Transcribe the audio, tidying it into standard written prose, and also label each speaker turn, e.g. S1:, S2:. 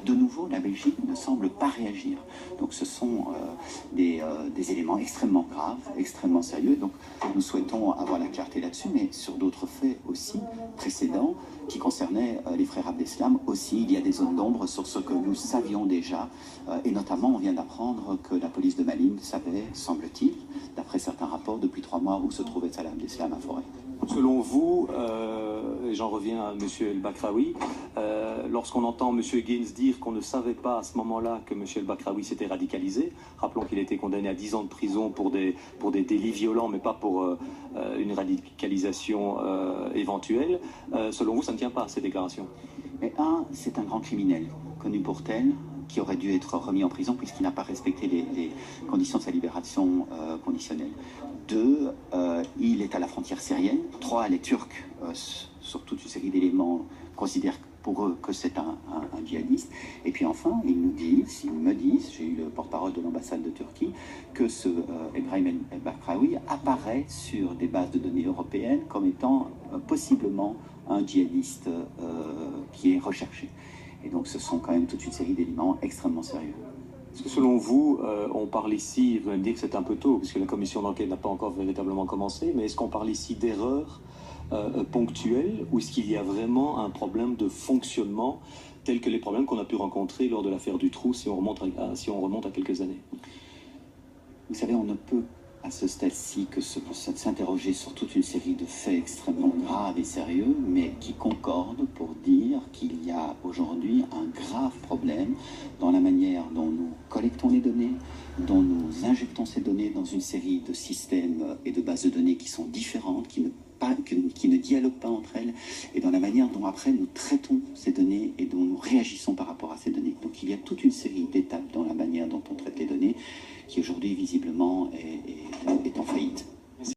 S1: de nouveau, la Belgique ne semble pas réagir. Donc ce sont des éléments extrêmement graves, extrêmement sérieux. Donc nous souhaitons avoir la clarté là-dessus, mais sur d'autres faits aussi précédents qui concernaient les frères Abdeslam aussi, il y a des zones d'ombre sur ce que nous savions déjà. Et notamment, on vient d'apprendre que la police de Malines savait, semble-t-il, d'après certains rapports, depuis 3 mois où se trouvait Salah Abdeslam à Forêt.
S2: Selon vous, et j'en reviens à M. El Bakraoui, lorsqu'on entend M. Gaines dire qu'on ne savait pas à ce moment-là que M. El Bakraoui s'était radicalisé, rappelons qu'il a été condamné à 10 ans de prison pour des délits violents, mais pas pour une radicalisation éventuelle, selon vous, ça ne tient pas, ces déclarations?
S1: Mais c'est un grand criminel, connu pour tel, qui aurait dû être remis en prison puisqu'il n'a pas respecté les conditions de sa libération conditionnelle. 2, il est à la frontière syrienne. 3, les Turcs, sur toute une série d'éléments, considèrent pour eux que c'est un djihadiste. Et puis enfin, ils me disent, j'ai eu le porte-parole de l'ambassade de Turquie, que ce Ebrahim El Bakraoui apparaît sur des bases de données européennes comme étant possiblement un djihadiste qui est recherché. Et donc ce sont quand même toute une série d'éléments extrêmement sérieux.
S2: Est-ce que selon vous, on parle ici, vous allez me dire que c'est un peu tôt, puisque la commission d'enquête n'a pas encore véritablement commencé, mais est-ce qu'on parle ici d'erreurs ponctuelles, ou est-ce qu'il y a vraiment un problème de fonctionnement, tel que les problèmes qu'on a pu rencontrer lors de l'affaire Dutroux, si on remonte à quelques années?
S1: Vous savez, on ne peut à ce stade-ci que s'interroger sur toute une série de faits extrêmement graves et sérieux, mais qui concordent pour dire qu'il y a aujourd'hui un grave problème dans la manière dont nous collectons les données, dont nous injectons ces données dans une série de systèmes et de bases de données qui sont différentes, qui ne dialoguent pas entre elles, et dans la manière dont après nous traitons ces données et dont nous réagissons par rapport à ces données. Donc il y a toute une série d'étapes dans la manière dont on traite les données qui aujourd'hui visiblement est en faillite.